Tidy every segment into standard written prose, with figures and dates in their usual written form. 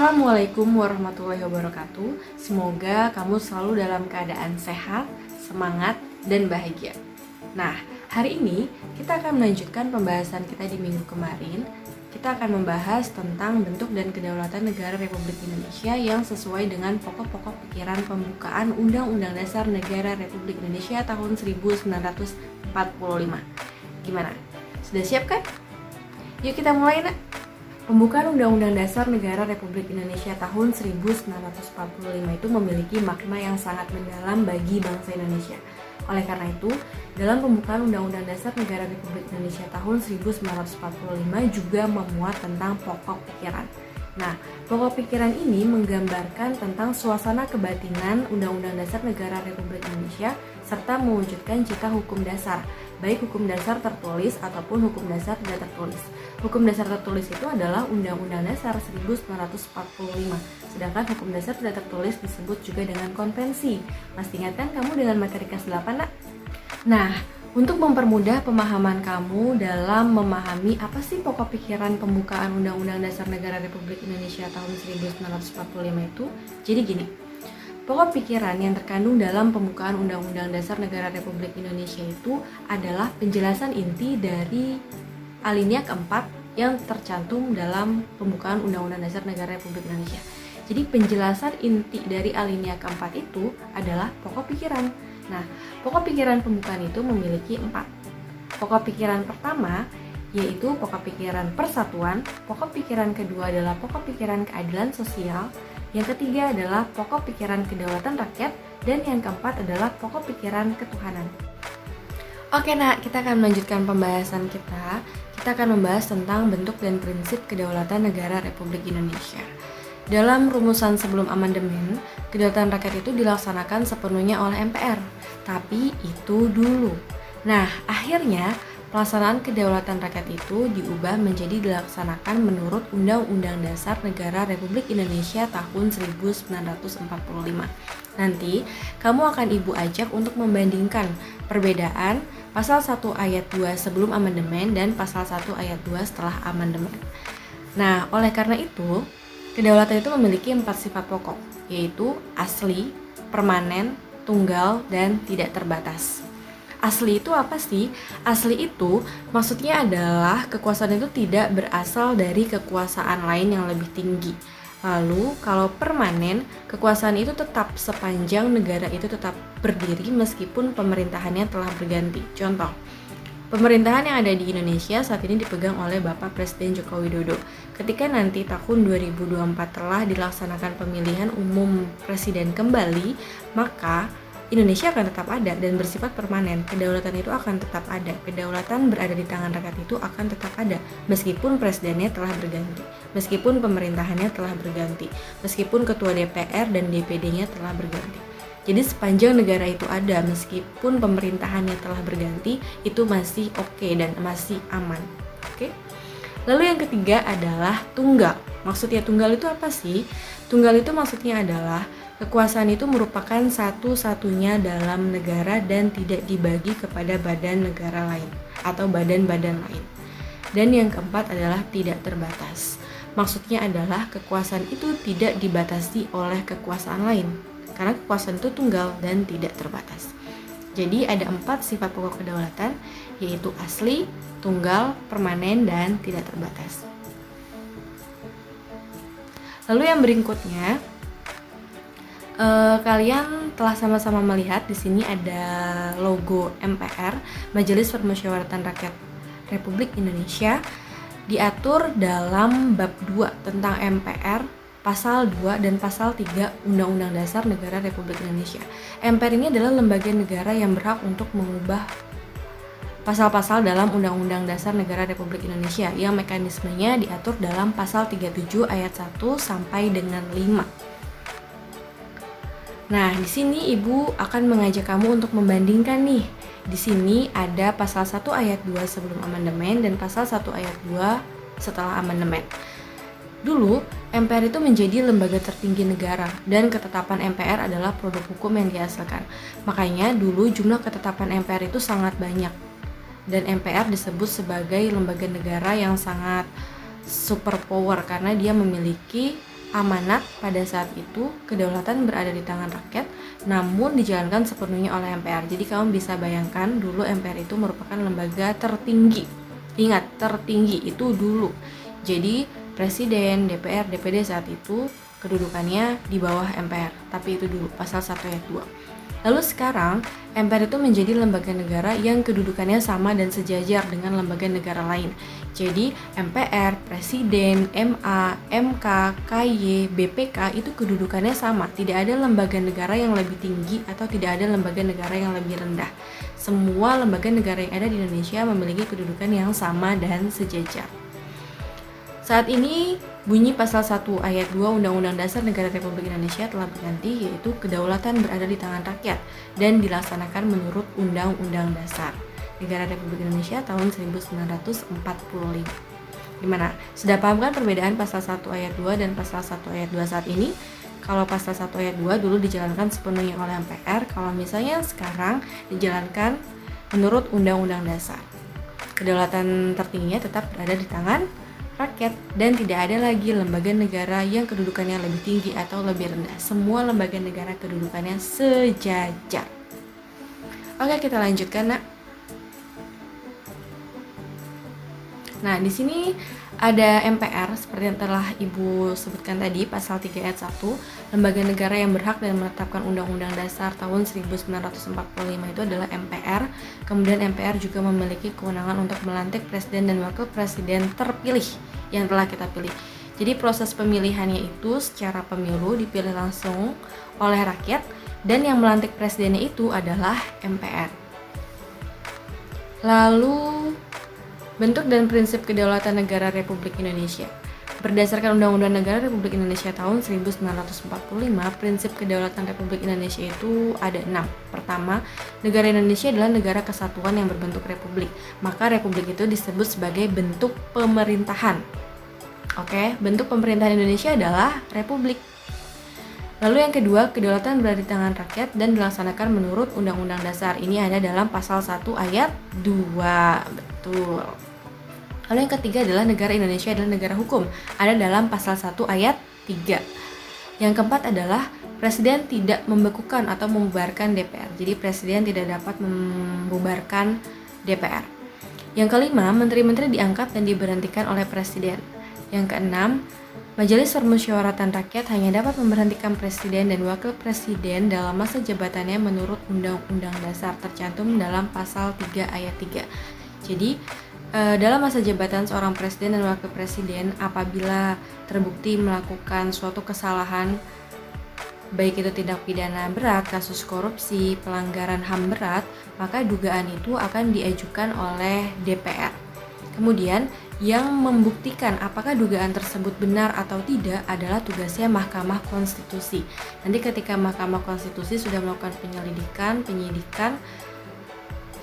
Assalamualaikum warahmatullahi wabarakatuh. Semoga kamu selalu dalam keadaan sehat, semangat, dan bahagia. Nah, hari ini kita akan melanjutkan pembahasan kita di minggu kemarin. Kita akan membahas tentang bentuk dan kedaulatan negara Republik Indonesia yang sesuai dengan pokok-pokok pikiran pembukaan Undang-Undang Dasar Negara Republik Indonesia tahun 1945. Gimana? Sudah siap kan? Yuk kita mulai, nak. Pembukaan Undang-Undang Dasar Negara Republik Indonesia tahun 1945 itu memiliki makna yang sangat mendalam bagi bangsa Indonesia. Oleh karena itu, dalam pembukaan Undang-Undang Dasar Negara Republik Indonesia tahun 1945 juga memuat tentang pokok pikiran. Nah, pokok pikiran ini menggambarkan tentang suasana kebatinan Undang-Undang Dasar Negara Republik Indonesia serta mewujudkan cita hukum dasar, baik hukum dasar tertulis ataupun hukum dasar tidak tertulis. Hukum dasar tertulis itu adalah Undang-Undang Dasar 1945, sedangkan hukum dasar tidak tertulis disebut juga dengan konvensi. Masih ingat kan kamu dengan materi kelas 8, nak? Nah, untuk mempermudah pemahaman kamu dalam memahami apa sih pokok pikiran pembukaan Undang-Undang Dasar Negara Republik Indonesia tahun 1945 itu, jadi gini. Pokok pikiran yang terkandung dalam pembukaan Undang-Undang Dasar Negara Republik Indonesia itu adalah penjelasan inti dari alinea keempat yang tercantum dalam pembukaan Undang-Undang Dasar Negara Republik Indonesia. Jadi penjelasan inti dari alinea keempat itu adalah pokok pikiran. Nah, pokok pikiran pembukaan itu memiliki 4. Pokok pikiran pertama yaitu pokok pikiran persatuan, pokok pikiran kedua adalah pokok pikiran keadilan sosial, yang ketiga adalah pokok pikiran kedaulatan rakyat, dan yang keempat adalah pokok pikiran ketuhanan. Oke, nak, kita akan melanjutkan pembahasan kita. Kita akan membahas tentang bentuk dan prinsip kedaulatan negara Republik Indonesia. Dalam rumusan sebelum amandemen, kedaulatan rakyat itu dilaksanakan sepenuhnya oleh MPR. Tapi itu dulu. Nah, akhirnya pelaksanaan kedaulatan rakyat itu diubah menjadi dilaksanakan menurut Undang-Undang Dasar Negara Republik Indonesia tahun 1945. Nanti, kamu akan ibu ajak untuk membandingkan perbedaan pasal 1 ayat 2 sebelum amandemen dan pasal 1 ayat 2 setelah amandemen. Nah, oleh karena itu, kedaulatan itu memiliki 4 sifat pokok, yaitu asli, permanen, tunggal, dan tidak terbatas. Asli itu apa sih? Asli itu maksudnya adalah kekuasaan itu tidak berasal dari kekuasaan lain yang lebih tinggi. Lalu kalau permanen, kekuasaan itu tetap sepanjang negara itu tetap berdiri meskipun pemerintahannya telah berganti. Contoh, pemerintahan yang ada di Indonesia saat ini dipegang oleh Bapak Presiden Joko Widodo. Ketika nanti tahun 2024 telah dilaksanakan pemilihan umum presiden kembali, maka Indonesia akan tetap ada dan bersifat permanen. Kedaulatan itu akan tetap ada. Kedaulatan berada di tangan rakyat itu akan tetap ada meskipun presidennya telah berganti, meskipun pemerintahannya telah berganti, meskipun ketua DPR dan DPD-nya telah berganti. Jadi sepanjang negara itu ada meskipun pemerintahannya telah berganti, itu masih oke dan masih aman. Oke? Lalu yang ketiga adalah tunggal. Maksudnya tunggal itu apa sih? Tunggal itu maksudnya adalah kekuasaan itu merupakan satu-satunya dalam negara dan tidak dibagi kepada badan negara lain atau badan-badan lain. Dan yang keempat adalah tidak terbatas. Maksudnya adalah kekuasaan itu tidak dibatasi oleh kekuasaan lain, karena kekuasaan itu tunggal dan tidak terbatas. Jadi ada 4 sifat pokok kedaulatan, yaitu asli, tunggal, permanen, dan tidak terbatas. Lalu yang berikutnya, kalian telah sama-sama melihat di sini ada logo MPR, Majelis Permusyawaratan Rakyat Republik Indonesia, diatur dalam bab 2 tentang MPR, pasal 2 dan pasal 3 Undang-Undang Dasar Negara Republik Indonesia. MPR ini adalah lembaga negara yang berhak untuk mengubah pasal-pasal dalam Undang-Undang Dasar Negara Republik Indonesia yang mekanismenya diatur dalam pasal 37 ayat 1 sampai dengan 5. Nah, di sini Ibu akan mengajak kamu untuk membandingkan nih. Di sini ada pasal 1 ayat 2 sebelum amandemen dan pasal 1 ayat 2 setelah amandemen. Dulu, MPR itu menjadi lembaga tertinggi negara dan ketetapan MPR adalah produk hukum yang dihasilkan. Makanya dulu jumlah ketetapan MPR itu sangat banyak. Dan MPR disebut sebagai lembaga negara yang sangat super power karena dia memiliki amanat pada saat itu kedaulatan berada di tangan rakyat, namun dijalankan sepenuhnya oleh MPR. Jadi kamu bisa bayangkan dulu MPR itu merupakan lembaga tertinggi. Ingat, tertinggi itu dulu. Jadi Presiden, DPR, DPD saat itu kedudukannya di bawah MPR. Tapi itu dulu, pasal 1 ayat 2. Lalu sekarang, MPR itu menjadi lembaga negara yang kedudukannya sama dan sejajar dengan lembaga negara lain. Jadi, MPR, Presiden, MA, MK, KY, BPK itu kedudukannya sama. Tidak ada lembaga negara yang lebih tinggi atau tidak ada lembaga negara yang lebih rendah. Semua lembaga negara yang ada di Indonesia memiliki kedudukan yang sama dan sejajar. Saat ini, bunyi pasal 1 ayat 2 Undang-Undang Dasar Negara Republik Indonesia telah berganti, yaitu kedaulatan berada di tangan rakyat dan dilaksanakan menurut Undang-Undang Dasar Negara Republik Indonesia tahun 1945. Gimana? Sudah paham kan perbedaan pasal 1 ayat 2 dan pasal 1 ayat 2 saat ini? Kalau pasal 1 ayat 2 dulu dijalankan sepenuhnya oleh MPR, kalau misalnya sekarang dijalankan menurut Undang-Undang Dasar. Kedaulatan tertingginya tetap berada di tangan rakyat dan tidak ada lagi lembaga negara yang kedudukannya lebih tinggi atau lebih rendah. Semua lembaga negara kedudukannya sejajar. Oke, kita lanjutkan, Nak. Nah, di sini ada MPR seperti yang telah Ibu sebutkan tadi, pasal 3 ayat 1, lembaga negara yang berhak dan menetapkan Undang-Undang Dasar tahun 1945 itu adalah MPR. Kemudian MPR juga memiliki kewenangan untuk melantik presiden dan wakil presiden terpilih yang telah kita pilih. Jadi proses pemilihannya itu secara pemilu dipilih langsung oleh rakyat dan yang melantik presidennya itu adalah MPR. Lalu bentuk dan prinsip kedaulatan negara Republik Indonesia. Berdasarkan Undang-Undang Negara Republik Indonesia tahun 1945, prinsip kedaulatan Republik Indonesia itu ada 6. Pertama, negara Indonesia adalah negara kesatuan yang berbentuk republik. Maka republik itu disebut sebagai bentuk pemerintahan. Oke, bentuk pemerintahan Indonesia adalah republik. Lalu yang kedua, kedaulatan berada di tangan rakyat dan dilaksanakan menurut Undang-Undang Dasar. Ini ada dalam pasal 1 ayat 2. Betul. Lalu yang ketiga adalah negara Indonesia adalah negara hukum. Ada dalam pasal 1 ayat 3. Yang keempat adalah presiden tidak membekukan atau membubarkan DPR. Jadi presiden tidak dapat membubarkan DPR. Yang kelima, menteri-menteri diangkat dan diberhentikan oleh presiden. Yang keenam, Majelis Permusyawaratan Rakyat hanya dapat memberhentikan presiden dan wakil presiden dalam masa jabatannya menurut Undang-Undang Dasar tercantum dalam pasal 3 ayat 3. Jadi, dalam masa jabatan seorang presiden dan wakil presiden apabila terbukti melakukan suatu kesalahan, baik itu tindak pidana berat, kasus korupsi, pelanggaran HAM berat, maka dugaan itu akan diajukan oleh DPR. Kemudian, yang membuktikan apakah dugaan tersebut benar atau tidak adalah tugasnya Mahkamah Konstitusi. Nanti ketika Mahkamah Konstitusi sudah melakukan penyidikan,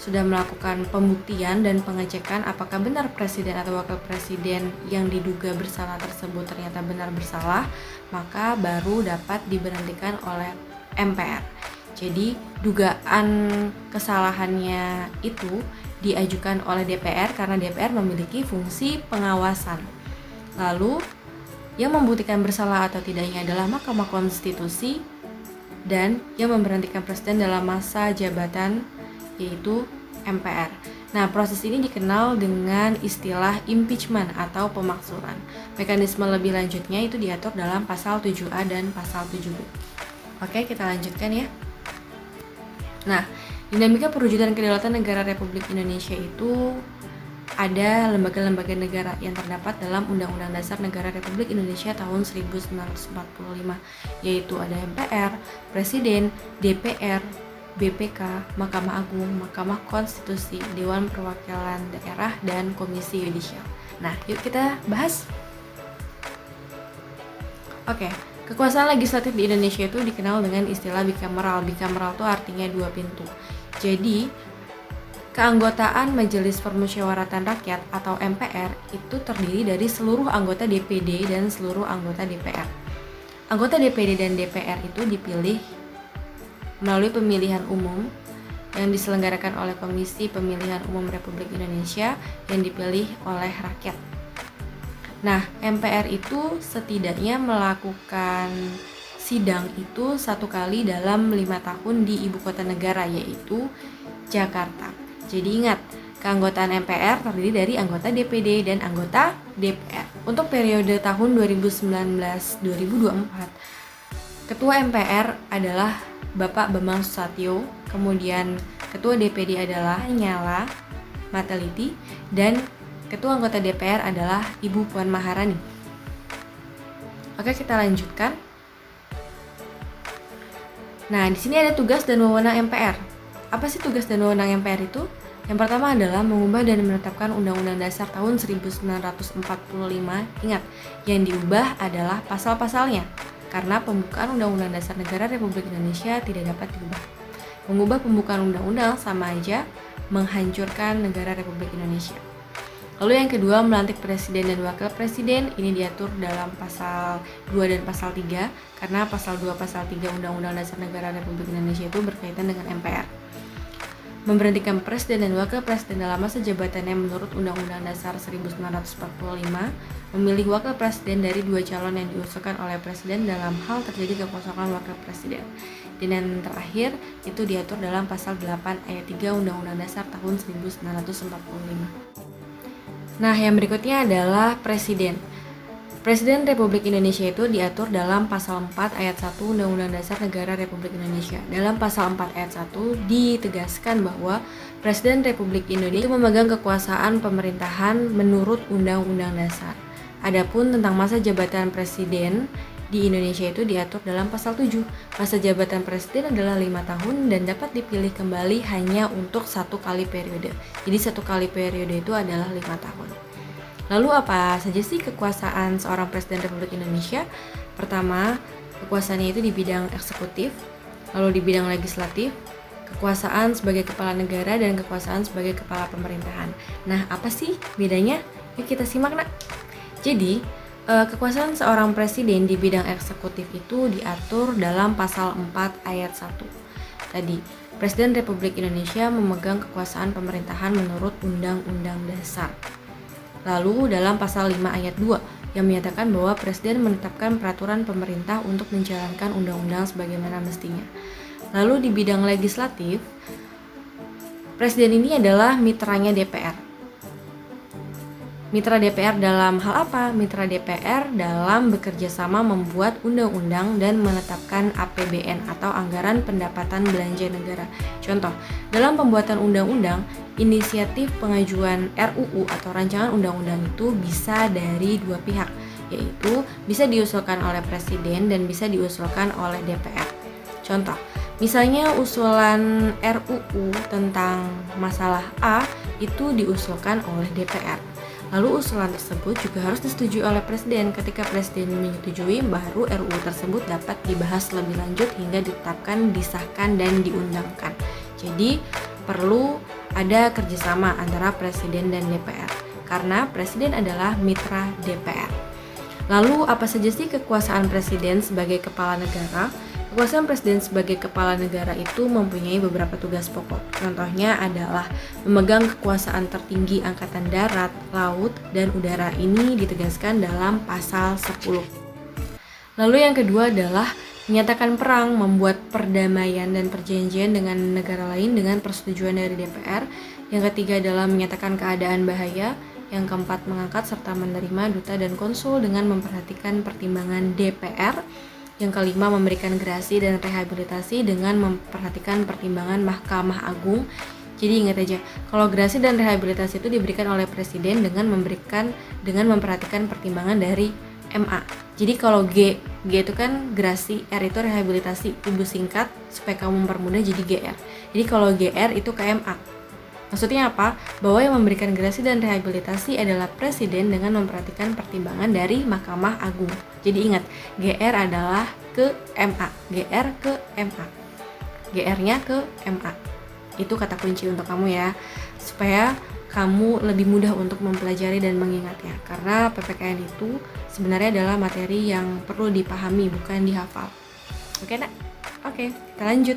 sudah melakukan pembuktian dan pengecekan apakah benar presiden atau wakil presiden yang diduga bersalah tersebut ternyata benar bersalah, maka baru dapat diberhentikan oleh MPR. Jadi dugaan kesalahannya itu diajukan oleh DPR karena DPR memiliki fungsi pengawasan. Lalu yang membuktikan bersalah atau tidaknya adalah Mahkamah Konstitusi dan yang memberhentikan presiden dalam masa jabatan yaitu MPR. Nah, proses ini dikenal dengan istilah impeachment atau pemakzulan. Mekanisme lebih lanjutnya itu diatur dalam pasal 7A dan pasal 7B. Oke, kita lanjutkan ya. Nah, dinamika perwujudan kedaulatan negara Republik Indonesia itu ada lembaga-lembaga negara yang terdapat dalam Undang-Undang Dasar Negara Republik Indonesia tahun 1945, yaitu ada MPR, Presiden, DPR, BPK, Mahkamah Agung, Mahkamah Konstitusi, Dewan Perwakilan Daerah, dan Komisi Yudisial. Nah, yuk kita bahas. Oke, kekuasaan legislatif di Indonesia itu dikenal dengan istilah bikameral. Bikameral itu artinya dua pintu. Jadi, keanggotaan Majelis Permusyawaratan Rakyat atau MPR itu terdiri dari seluruh anggota DPD dan seluruh anggota DPR. Anggota DPD dan DPR itu dipilih melalui pemilihan umum yang diselenggarakan oleh Komisi Pemilihan Umum Republik Indonesia yang dipilih oleh rakyat. Nah, MPR itu setidaknya melakukan sidang itu 1 kali dalam 5 tahun di ibu kota negara, yaitu Jakarta. Jadi ingat, keanggotaan MPR terdiri dari anggota DPD dan anggota DPR. Untuk periode tahun 2019-2024, Ketua MPR adalah Bapak Bambang Susatyo, kemudian Ketua DPD adalah Nyala Mateliti, dan Ketua anggota DPR adalah Ibu Puan Maharani. Oke, kita lanjutkan. Nah, di sini ada tugas dan wewenang MPR. Apa sih tugas dan wewenang MPR itu? Yang pertama adalah mengubah dan menetapkan Undang-Undang Dasar tahun 1945. Ingat, yang diubah adalah pasal-pasalnya, karena pembukaan Undang-Undang Dasar Negara Republik Indonesia tidak dapat diubah. Mengubah pembukaan undang-undang sama aja menghancurkan negara Republik Indonesia. Lalu yang kedua, melantik presiden dan wakil presiden. Ini diatur dalam pasal 2 dan pasal 3, karena pasal 2 pasal 3 Undang-Undang Dasar Negara Republik Indonesia itu berkaitan dengan MPR. Memberhentikan presiden dan wakil presiden dalam masa jabatannya menurut Undang-Undang Dasar 1945, memilih wakil presiden dari 2 calon yang diusulkan oleh presiden dalam hal terjadi kekosongan wakil presiden. Dan yang terakhir itu diatur dalam pasal 8 ayat 3 Undang-Undang Dasar tahun 1945. Nah, yang berikutnya adalah Presiden. Presiden Republik Indonesia itu diatur dalam pasal 4 ayat 1 Undang-Undang Dasar Negara Republik Indonesia. Dalam pasal 4 ayat 1 ditegaskan bahwa Presiden Republik Indonesia itu memegang kekuasaan pemerintahan menurut Undang-Undang Dasar. Adapun tentang masa jabatan presiden di Indonesia itu diatur dalam pasal 7. Masa jabatan presiden adalah 5 tahun dan dapat dipilih kembali hanya untuk 1 kali periode. Jadi 1 kali periode itu adalah 5 tahun. Lalu apa saja sih kekuasaan seorang presiden Republik Indonesia? Pertama, kekuasaannya itu di bidang eksekutif, lalu di bidang legislatif, kekuasaan sebagai kepala negara, dan kekuasaan sebagai kepala pemerintahan. Nah, apa sih bedanya? Yuk kita simak, nak. Jadi, kekuasaan seorang presiden di bidang eksekutif itu diatur dalam pasal 4 ayat 1. Tadi, Presiden Republik Indonesia memegang kekuasaan pemerintahan menurut Undang-Undang Dasar. Lalu dalam pasal 5 ayat 2 yang menyatakan bahwa presiden menetapkan peraturan pemerintah untuk menjalankan undang-undang sebagaimana mestinya. Lalu di bidang legislatif, presiden ini adalah mitranya DPR. Mitra DPR dalam hal apa? Mitra DPR dalam bekerja sama membuat undang-undang dan menetapkan APBN atau Anggaran Pendapatan Belanja Negara. Contoh, dalam pembuatan undang-undang, inisiatif pengajuan RUU atau rancangan undang-undang itu bisa dari 2 pihak, yaitu bisa diusulkan oleh presiden dan bisa diusulkan oleh DPR. Contoh, misalnya usulan RUU tentang masalah A itu diusulkan oleh DPR. Lalu usulan tersebut juga harus disetujui oleh presiden. Ketika presiden menyetujui, baru RUU tersebut dapat dibahas lebih lanjut hingga ditetapkan, disahkan, dan diundangkan. Jadi perlu ada kerjasama antara presiden dan DPR, karena presiden adalah mitra DPR. Lalu apa saja sih kekuasaan presiden sebagai kepala negara? Kekuasaan presiden sebagai kepala negara itu mempunyai beberapa tugas pokok. Contohnya adalah memegang kekuasaan tertinggi angkatan darat, laut, dan udara. Ini ditegaskan dalam pasal 10. Lalu yang kedua adalah menyatakan perang, membuat perdamaian dan perjanjian dengan negara lain dengan persetujuan dari DPR. Yang ketiga adalah menyatakan keadaan bahaya. Yang keempat, mengangkat serta menerima duta dan konsul dengan memperhatikan pertimbangan DPR. Yang kelima, memberikan gerasi dan rehabilitasi dengan memperhatikan pertimbangan Mahkamah Agung. Jadi ingat aja, kalau gerasi dan rehabilitasi itu diberikan oleh presiden dengan memperhatikan pertimbangan dari MA. Jadi kalau G itu kan gerasi, R itu rehabilitasi. Ibu singkat supaya kamu mempermudah jadi GR. Jadi kalau GR itu ke MA. Maksudnya apa? Bahwa yang memberikan gerasi dan rehabilitasi adalah presiden dengan memperhatikan pertimbangan dari Mahkamah Agung. Jadi ingat, GR adalah ke MA, GR ke MA, GR-nya ke MA. Itu kata kunci untuk kamu ya, supaya kamu lebih mudah untuk mempelajari dan mengingatnya. Karena PPKN itu sebenarnya adalah materi yang perlu dipahami, bukan dihafal. Oke, nak? Oke, kita lanjut.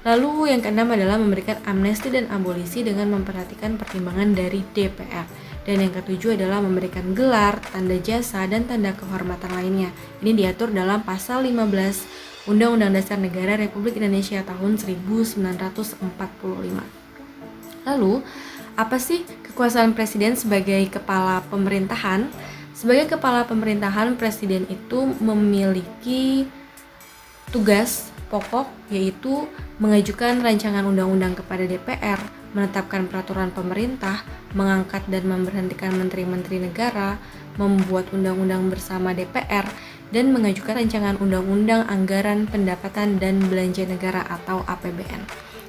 Lalu yang keenam adalah memberikan amnesti dan abolisi dengan memperhatikan pertimbangan dari DPR. Dan yang ketujuh adalah memberikan gelar, tanda jasa, dan tanda kehormatan lainnya. Ini diatur dalam pasal 15 Undang-Undang Dasar Negara Republik Indonesia tahun 1945. Lalu, apa sih kekuasaan presiden sebagai kepala pemerintahan? Sebagai kepala pemerintahan, presiden itu memiliki tugas pokok yaitu mengajukan rancangan undang-undang kepada DPR, menetapkan peraturan pemerintah, mengangkat dan memberhentikan menteri-menteri negara, membuat undang-undang bersama DPR, dan mengajukan rancangan undang-undang anggaran pendapatan dan belanja negara atau APBN.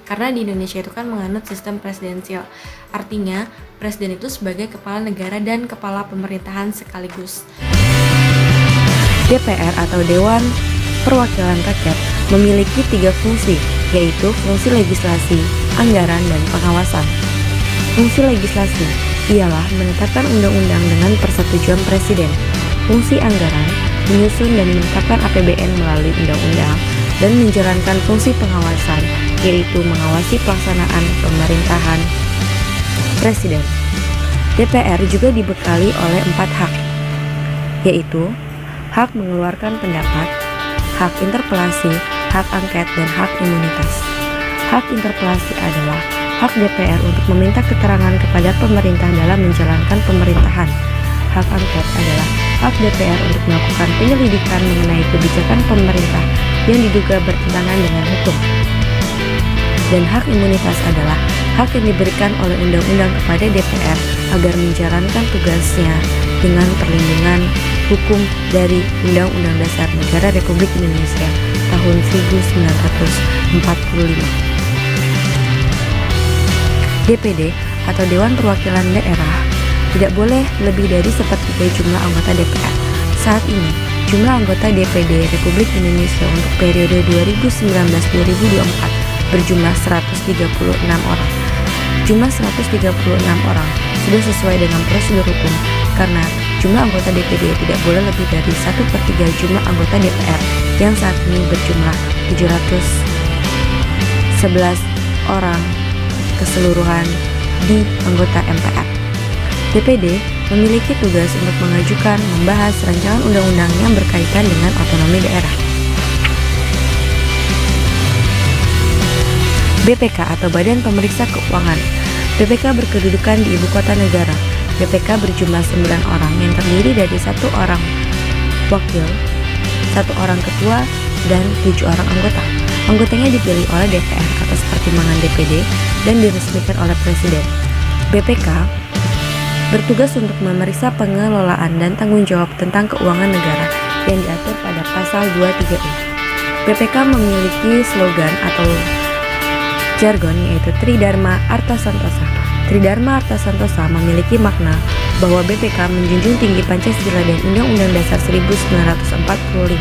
Karena di Indonesia itu kan menganut sistem presidensial, artinya presiden itu sebagai kepala negara dan kepala pemerintahan sekaligus. DPR atau Dewan Perwakilan Rakyat memiliki 3 fungsi, yaitu fungsi legislasi, anggaran, dan pengawasan. Fungsi legislasi ialah menetapkan undang-undang dengan persetujuan presiden. Fungsi anggaran menyusun dan menetapkan APBN melalui undang-undang, dan menjalankan fungsi pengawasan, yaitu mengawasi pelaksanaan pemerintahan presiden. DPR juga dibekali oleh 4 hak, yaitu hak mengeluarkan pendapat, hak interpelasi, hak angket, dan hak imunitas. Hak interpelasi adalah hak DPR untuk meminta keterangan kepada pemerintah dalam menjalankan pemerintahan. Hak angket adalah hak DPR untuk melakukan penyelidikan mengenai kebijakan pemerintah yang diduga bertentangan dengan hukum. Dan hak imunitas adalah hak yang diberikan oleh undang-undang kepada DPR agar menjalankan tugasnya dengan perlindungan hukum dari Undang-Undang Dasar Negara Republik Indonesia tahun 1945. DPD atau Dewan Perwakilan Daerah tidak boleh lebih dari sepertiga jumlah anggota DPR. Saat ini, jumlah anggota DPD Republik Indonesia untuk periode 2019-2024 berjumlah 136 orang. Jumlah 136 orang sudah sesuai dengan prosedur hukum karena jumlah anggota DPD tidak boleh lebih dari 1/3 jumlah anggota DPR yang saat ini berjumlah 711 orang keseluruhan di anggota MPR. DPD memiliki tugas untuk mengajukan, membahas rancangan undang-undang yang berkaitan dengan otonomi daerah. BPK atau Badan Pemeriksa Keuangan. BPK berkedudukan di ibu kota negara. BPK berjumlah 9 orang yang terdiri dari 1 orang wakil, 1 orang ketua, dan 7 orang anggota. Anggotanya dipilih oleh DPR atas pertimbangan DPD dan diresmikan oleh Presiden. BPK bertugas untuk memeriksa pengelolaan dan tanggung jawab tentang keuangan negara yang diatur pada pasal 23E. BPK memiliki slogan atau jargon yaitu Tridharma Artha Santosa. Tridharma Artha Santosa memiliki makna bahwa BPK menjunjung tinggi Pancasila dan Undang-Undang Dasar 1945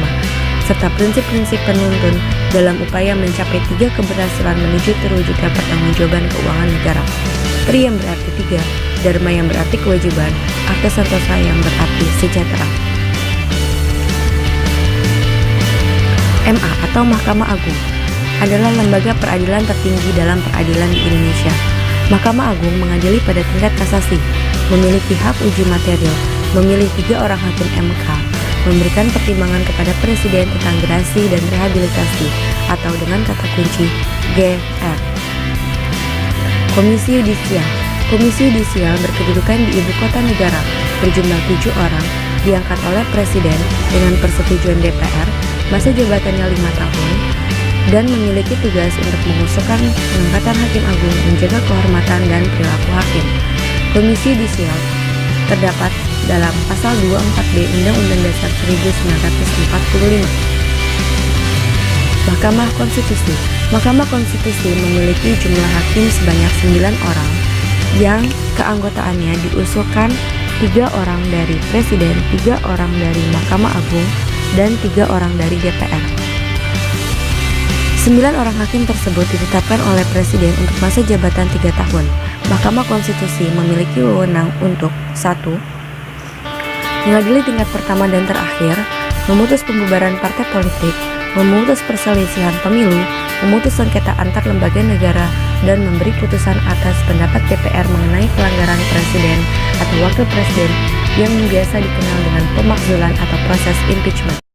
serta prinsip-prinsip penuntun dalam upaya mencapai 3 keberhasilan menuju terwujudnya pertanggungjawaban keuangan negara. Tri yang berarti 3, Dharma yang berarti kewajiban, Artha Santosa yang berarti sejahtera. MA atau Mahkamah Agung adalah lembaga peradilan tertinggi dalam peradilan di Indonesia. Mahkamah Agung mengadili pada tingkat kasasi, memiliki hak uji material, memilih 3 orang hakim MK, memberikan pertimbangan kepada Presiden tentang gerasi dan rehabilitasi atau dengan kata kunci GR. Komisi Yudisial. Komisi Yudisial berkedudukan di ibu kota negara, berjumlah 7 orang, diangkat oleh Presiden dengan persetujuan DPR, masa jabatannya 5 tahun, dan memiliki tugas untuk mengusulkan pengangkatan hakim agung, menjaga kehormatan dan perilaku hakim. Komisi Yudisial terdapat dalam pasal 24B Undang-Undang Dasar 1945. Mahkamah Konstitusi. Mahkamah Konstitusi memiliki jumlah hakim sebanyak 9 orang yang keanggotaannya diusulkan 3 orang dari Presiden, 3 orang dari Mahkamah Agung, dan 3 orang dari DPR. 9 orang hakim tersebut ditetapkan oleh Presiden untuk masa jabatan 3 tahun. Mahkamah Konstitusi memiliki wewenang untuk 1. Mengadili tingkat pertama dan terakhir, memutus pembubaran partai politik, memutus perselisihan pemilu, memutus sengketa antar lembaga negara, dan memberi putusan atas pendapat DPR mengenai pelanggaran presiden atau wakil presiden yang biasa dikenal dengan pemakzulan atau proses impeachment.